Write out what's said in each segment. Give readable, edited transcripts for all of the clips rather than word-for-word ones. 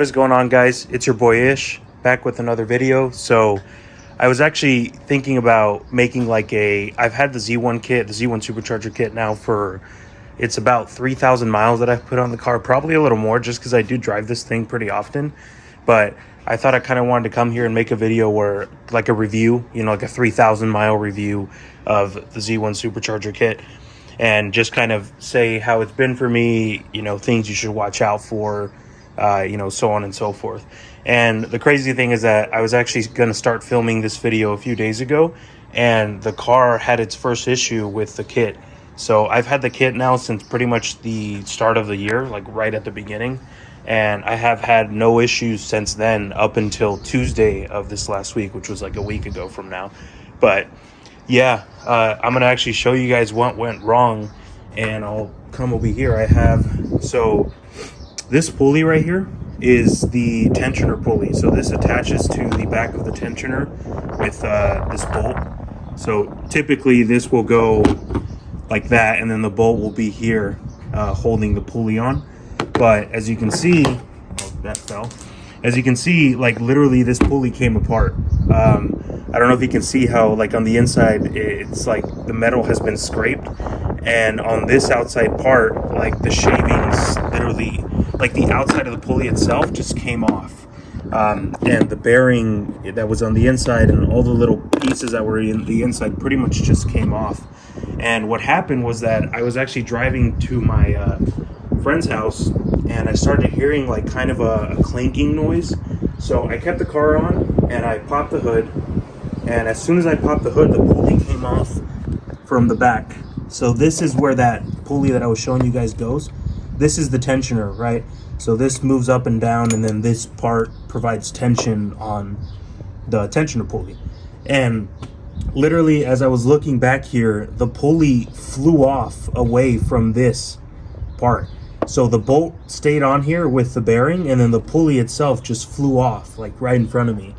What is going on, guys? It's your boy Ish back with another video. So I was actually thinking about making like I've had the Z1 kit, the Z1 Supercharger kit now for, it's about 3,000 miles that I've put on the car, probably a little more just because I do drive this thing pretty often. But I thought I kind of wanted to come here and make a video where, like a review, you know, like a 3,000 mile review of the Z1 Supercharger kit, and just kind of say how it's been for me, you know, things you should watch out for, you know, so on and so forth. And the crazy thing is that I was actually going to start filming this video a few days ago, and the car had its first issue with the kit. So I've had the kit now since pretty much the start of the year, like right at the beginning, and I have had no issues since then up until Tuesday of this last week, which was like a week ago from now. But yeah, I'm gonna actually show you guys what went wrong, and I'll come over here. I have, so this pulley right here is the tensioner pulley. So this attaches to the back of the tensioner with this bolt. So typically this will go like that, and then the bolt will be here holding the pulley on. But as you can see, oh, that fell. As you can see, like literally this pulley came apart. I don't know if you can see how, like on the inside, it's like the metal has been scraped, and on this outside part, like the shavings literally, like the outside of the pulley itself just came off. And the bearing that was on the inside and all the little pieces that were in the inside pretty much just came off. And what happened was that I was actually driving to my friend's house, and I started hearing like kind of a clanking noise. So I kept the car on and I popped the hood, and as soon as I popped the hood, the pulley came off from the back. So this is where that pulley that I was showing you guys goes. This is the tensioner, right? So this moves up and down, and then this part provides tension on the tensioner pulley. And literally, as I was looking back here, the pulley flew off away from this part. So the bolt stayed on here with the bearing, and then the pulley itself just flew off like right in front of me.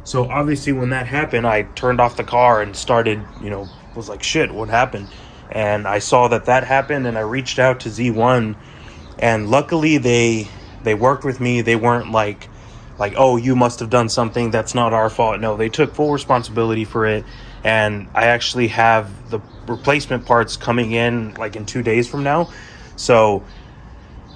So obviously when that happened, I turned off the car and started, you know, was like, shit, what happened? And I saw that happened, and I reached out to Z1, and luckily they worked with me. They weren't like, oh, you must have done something, that's not our fault. No, they took full responsibility for it. And I actually have the replacement parts coming in like in 2 days from now. So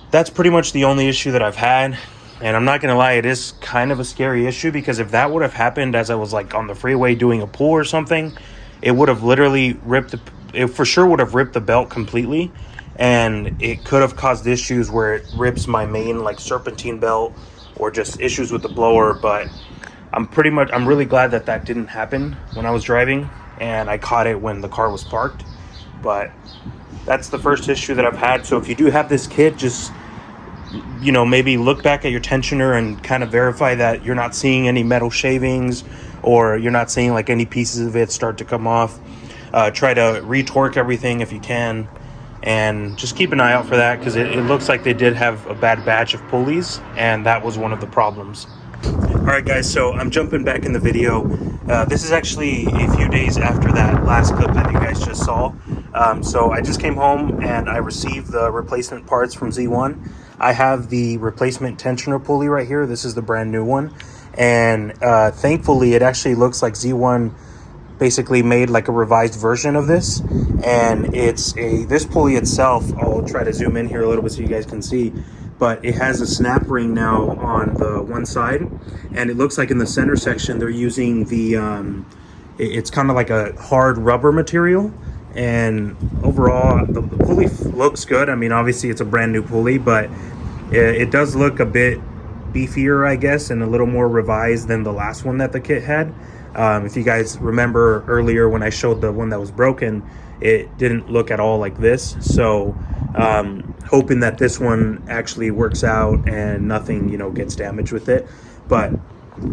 that's pretty much the only issue that I've had. And I'm not gonna lie, it is kind of a scary issue, because if that would have happened as I was like on the freeway doing a pull or something, it would have literally it for sure would have ripped the belt completely, and it could have caused issues where it rips my main like serpentine belt, or just issues with the blower. But I'm really glad that didn't happen when I was driving, and I caught it when the car was parked. But that's the first issue that I've had. So if you do have this kit, just, you know, maybe look back at your tensioner and kind of verify that you're not seeing any metal shavings, or you're not seeing like any pieces of it start to come off. Try to re-torque everything if you can, and just keep an eye out for that, because it looks like they did have a bad batch of pulleys, and that was one of the problems. All right, guys, so I'm jumping back in the video. This is actually a few days after that last clip that you guys just saw. So I just came home and I received the replacement parts from Z1. I have the replacement tensioner pulley right here. This is the brand new one. And thankfully, it actually looks like Z1 basically made like a revised version of this. And this pulley itself, I'll try to zoom in here a little bit so you guys can see, but it has a snap ring now on the one side, and it looks like in the center section they're using the it's kind of like a hard rubber material. And overall the pulley looks good. I mean, obviously it's a brand new pulley, but it does look a bit beefier, I guess, and a little more revised than the last one that the kit had. If you guys remember earlier when I showed the one that was broken, it didn't look at all like this. So hoping that this one actually works out and nothing, you know, gets damaged with it. But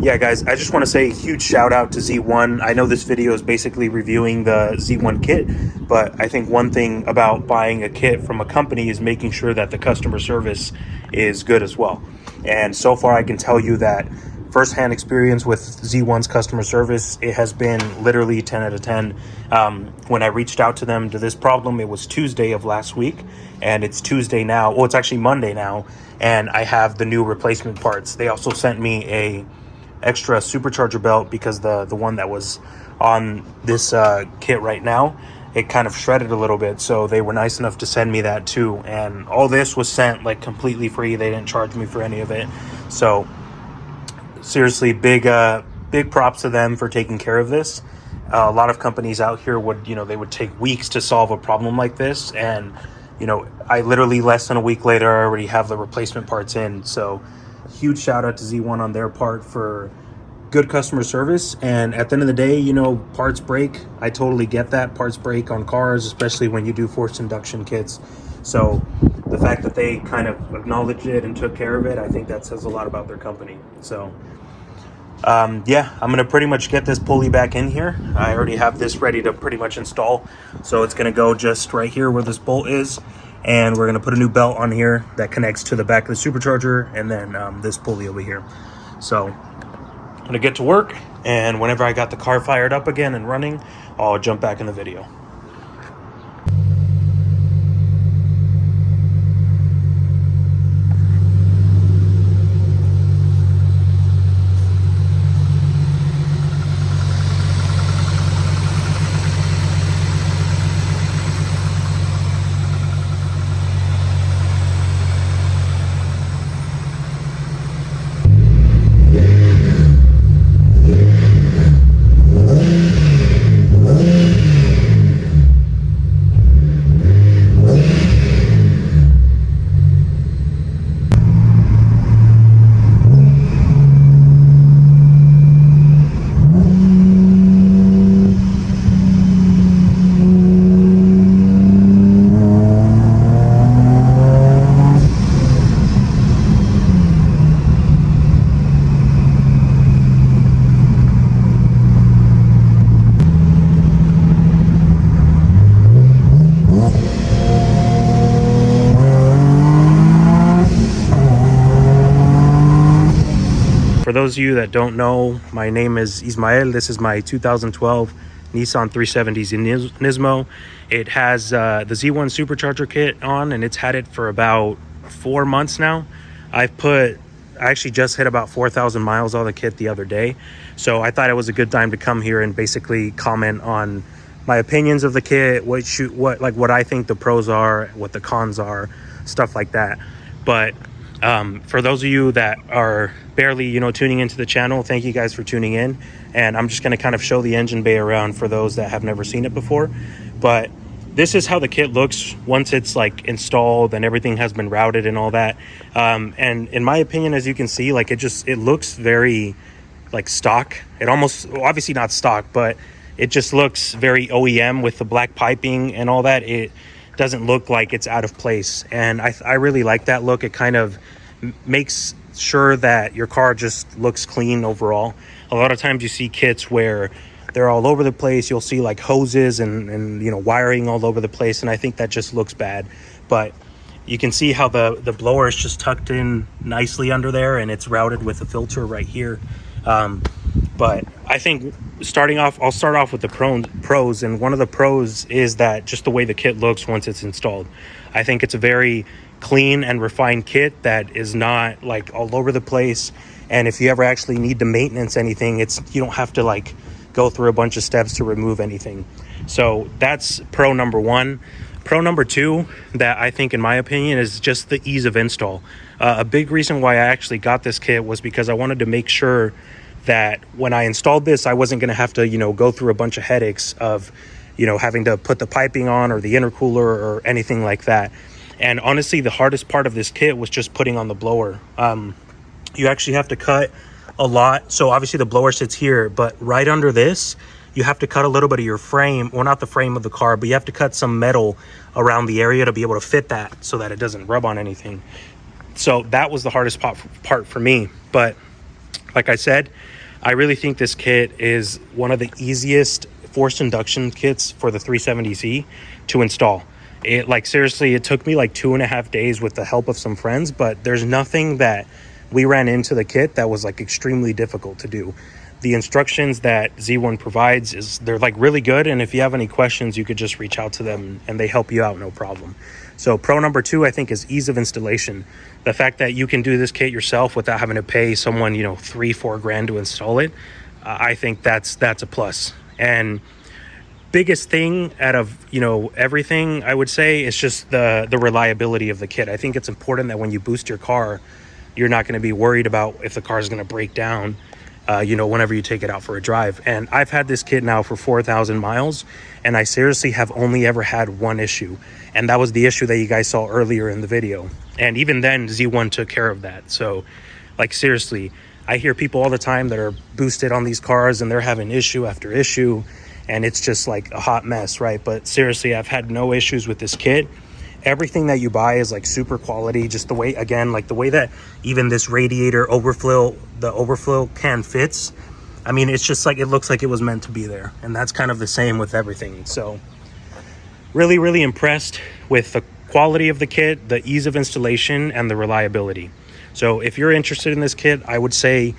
yeah, guys, I just want to say a huge shout out to Z1. I know this video is basically reviewing the Z1 kit, but I think one thing about buying a kit from a company is making sure that the customer service is good as well. And so far I can tell you that firsthand experience with Z1's customer service. It has been literally 10 out of 10. When I reached out to them to this problem, it was Tuesday of last week, and it's Tuesday now. Well, it's actually Monday now, and I have the new replacement parts. They also sent me a extra supercharger belt because the one that was on this kit right now, it kind of shredded a little bit, so they were nice enough to send me that too. And all this was sent like completely free. They didn't charge me for any of it. So seriously, big props to them for taking care of this. A lot of companies out here would, they would take weeks to solve a problem like this, and I literally less than a week later I already have the replacement parts in. So huge shout out to Z1 on their part for good customer service. And at the end of the day, parts break. I totally get that. Parts break on cars, especially when you do forced induction kits. So the fact that they kind of acknowledged it and took care of it, I think that says a lot about their company. So yeah, I'm gonna pretty much get this pulley back in here. I already have this ready to pretty much install, so it's gonna go just right here where this bolt is, and we're gonna put a new belt on here that connects to the back of the supercharger, and then this pulley over here. So I'm gonna get to work, and whenever I got the car fired up again and running, I'll jump back in the video. For those of you that don't know, my name is Ismael. This is my 2012 Nissan 370Z Nismo. It has the Z1 Supercharger kit on, and it's had it for about 4 months now. I actually just hit about 4,000 miles on the kit the other day, so I thought it was a good time to come here and basically comment on my opinions of the kit, what I think the pros are, what the cons are, stuff like that. But for those of you that are barely tuning into the channel, thank you guys for tuning in. And I'm just going to kind of show the engine bay around for those that have never seen it before. But this is how the kit looks once it's like installed and everything has been routed and all that. And in my opinion, as you can see, like it looks very like stock. It almost, obviously not stock, but it just looks very OEM with the black piping and all that. It doesn't look like it's out of place, and I really like that look. It kind of makes sure that your car just looks clean overall. A lot of times you see kits where they're all over the place. You'll see like hoses and wiring all over the place, and I think that just looks bad. But you can see how the blower is just tucked in nicely under there, and it's routed with a filter right here. But I think I'll start off with the pros, and one of the pros is that just the way the kit looks once it's installed. I think it's a very clean and refined kit that is not like all over the place. And if you ever actually need to maintenance anything, you don't have to like go through a bunch of steps to remove anything. So that's pro number one. Pro number two, that I think in my opinion is just the ease of install. A big reason why I actually got this kit was because I wanted to make sure that when I installed this, I wasn't going to have to, go through a bunch of headaches of, having to put the piping on or the intercooler or anything like that. And honestly, the hardest part of this kit was just putting on the blower. You actually have to cut a lot. So obviously the blower sits here, but right under this, you have to cut a little bit of your frame. Well, not the frame of the car, but you have to cut some metal around the area to be able to fit that so that it doesn't rub on anything. So that was the hardest part for me. But like I said, I really think this kit is one of the easiest forced induction kits for the 370Z to install. Seriously, it took me like 2.5 days with the help of some friends, but there's nothing that we ran into the kit that was like extremely difficult to do. The instructions that Z1 provides they're like really good, and if you have any questions, you could just reach out to them and they help you out, no problem. So pro number 2, I think, is ease of installation. The fact that you can do this kit yourself without having to pay someone, you know, $3-4 grand to install it, I think that's a plus. And biggest thing out of, you know, everything, I would say, is just the reliability of the kit. I think it's important that when you boost your car, you're not going to be worried about if the car is going to break down, you know, whenever you take it out for a drive. And I've had this kit now for 4,000 miles, and I seriously have only ever had one issue, and that was the issue that you guys saw earlier in the video. And even then, Z1 took care of that. So, like, seriously, I hear people all the time that are boosted on these cars and they're having issue after issue, and it's just like a hot mess, right? But seriously, I've had no issues with this kit. Everything that you buy is like super quality. Just the way, again, like the way that even this radiator overflow, the overflow can fits. I mean, it's just like, it looks like it was meant to be there. And that's kind of the same with everything. So really, really impressed with the quality of the kit, the ease of installation, and the reliability. So if you're interested in this kit, I would say,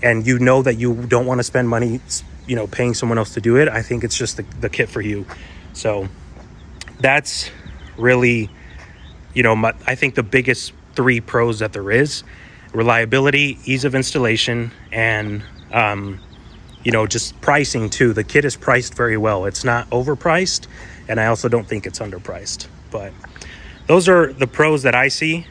and you know that you don't want to spend money, you know, paying someone else to do it, I think it's just the kit for you. So that's really, you know, I think the biggest 3 pros that there is: reliability, ease of installation, and you know, just pricing too. The kit is priced very well. It's not overpriced, and I also don't think it's underpriced. But those are the pros that I see.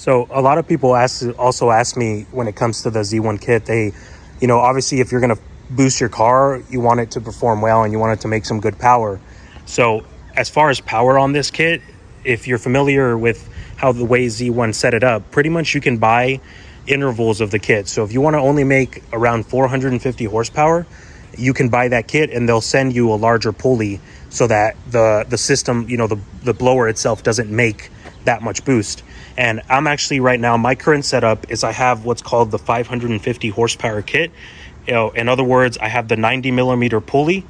So a lot of people also ask me when it comes to the Z1 kit, they, you know, obviously if you're going to boost your car, you want it to perform well and you want it to make some good power. So as far as power on this kit, if you're familiar with how the way Z1 set it up, pretty much you can buy intervals of the kit. So if you want to only make around 450 horsepower, you can buy that kit and they'll send you a larger pulley so that the system, you know, the blower itself doesn't make that much boost. And I'm actually right now, my current setup is I have what's called the 550 horsepower kit. You know, in other words, I have the 90 millimeter pulley,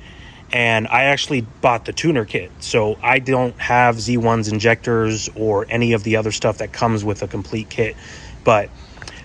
and I actually bought the tuner kit. So I don't have Z1's injectors or any of the other stuff that comes with a complete kit. But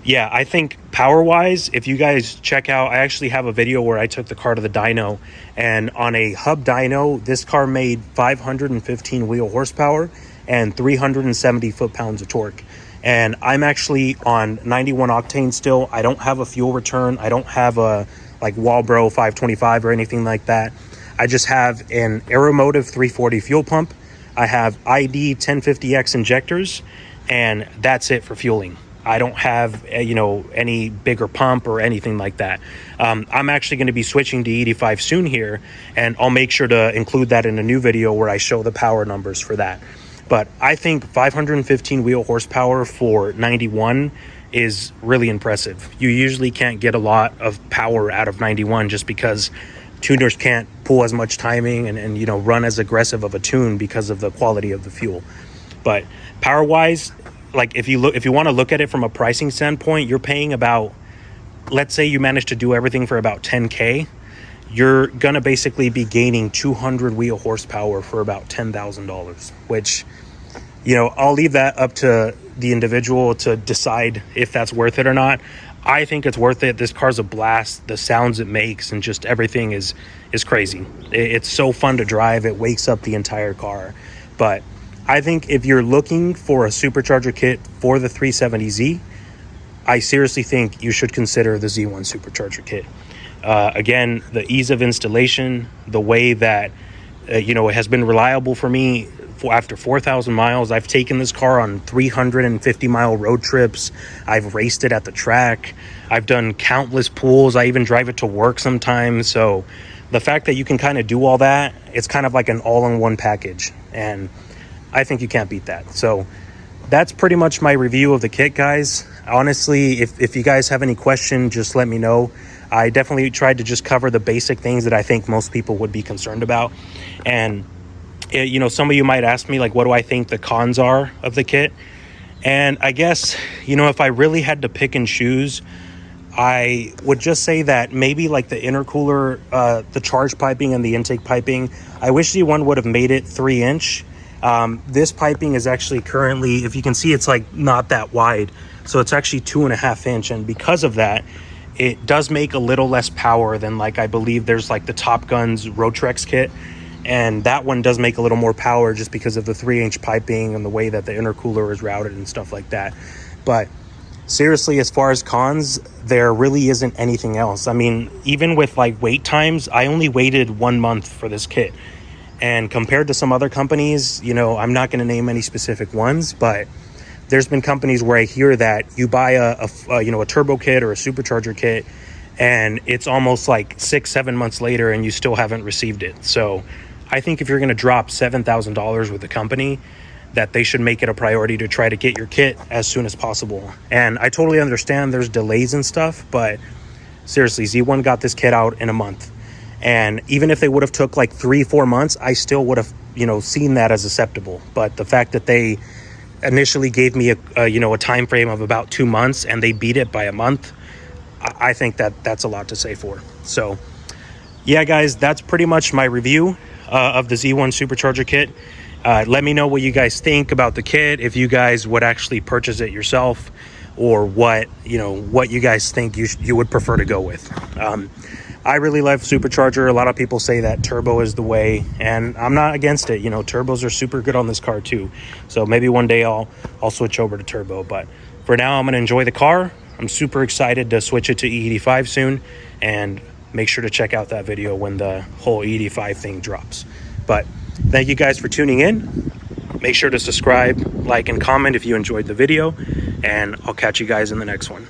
yeah, I think power wise, if you guys check out, I actually have a video where I took the car to the dyno, and on a hub dyno, this car made 515 wheel horsepower and 370 foot-pounds of torque. And I'm actually on 91 octane still. I don't have a fuel return. I don't have a like Walbro 525 or anything like that. I just have an Aeromotive 340 fuel pump. I have ID 1050X injectors, and that's it for fueling. I don't have, you know, any bigger pump or anything like that. I'm actually going to be switching to E85 soon here, and I'll make sure to include that in a new video where I show the power numbers for that. But I think 515 wheel horsepower for 91 is really impressive. You usually can't get a lot of power out of 91 just because tuners can't pull as much timing and you know, run as aggressive of a tune because of the quality of the fuel. But power wise, like if you want to look at it from a pricing standpoint, you're paying about, let's say you manage to do everything for about 10K, you're gonna basically be gaining 200 wheel horsepower for about $10,000, which, you know, I'll leave that up to the individual to decide if that's worth it or not. I think it's worth it. This car's a blast. The sounds it makes and just everything is crazy. It's so fun to drive. It wakes up the entire car. But I think if you're looking for a supercharger kit for the 370Z, I seriously think you should consider the Z1 Supercharger kit. Again, the ease of installation, the way that, you know, it has been reliable for me. After 4,000 miles, I've taken this car on 350-mile road trips. I've raced it at the track. I've done countless pulls. I even drive it to work sometimes. So the fact that you can kind of do all that, it's kind of like an all-in-one package. And I think you can't beat that. So that's pretty much my review of the kit, guys. Honestly, if you guys have any question, just let me know. I definitely tried to just cover the basic things that I think most people would be concerned about. And you know, some of you might ask me, like, what do I think the cons are of the kit? And I guess, you know, if I really had to pick and choose, I would just say that maybe like the intercooler, the charge piping and the intake piping, I wish Z1 would have made it 3-inch. This piping is actually currently, if you can see, it's like not that wide. So it's actually 2.5 inch. And because of that, it does make a little less power than, like, I believe there's like the Top Gun's Rotrex kit. And that one does make a little more power just because of the 3-inch piping and the way that the intercooler is routed and stuff like that. But seriously, as far as cons, there really isn't anything else. I mean, even with like wait times, I only waited 1 month for this kit. And compared to some other companies, you know, I'm not going to name any specific ones, but there's been companies where I hear that you buy a turbo kit or a supercharger kit, and it's almost like 6-7 months later and you still haven't received it. So I think if you're going to drop $7,000 with the company, that they should make it a priority to try to get your kit as soon as possible. And I totally understand there's delays and stuff, but seriously, Z1 got this kit out in a month. And even if they would have took like 3-4 months, I still would have, you know, seen that as acceptable. But the fact that they initially gave me a time frame of about 2 months and they beat it by a month, I think that's a lot to say for. So yeah, guys, that's pretty much my review of the Z1 Supercharger kit. Let me know what you guys think about the kit, if you guys would actually purchase it yourself, or what you guys think you would prefer to go with. I really love Supercharger. A lot of people say that turbo is the way, and I'm not against it. You know, turbos are super good on this car too. So maybe one day I'll switch over to turbo, but for now I'm going to enjoy the car. I'm super excited to switch it to E85 soon, and make sure to check out that video when the whole E85 thing drops. But thank you guys for tuning in. Make sure to subscribe, like, and comment if you enjoyed the video, and I'll catch you guys in the next one.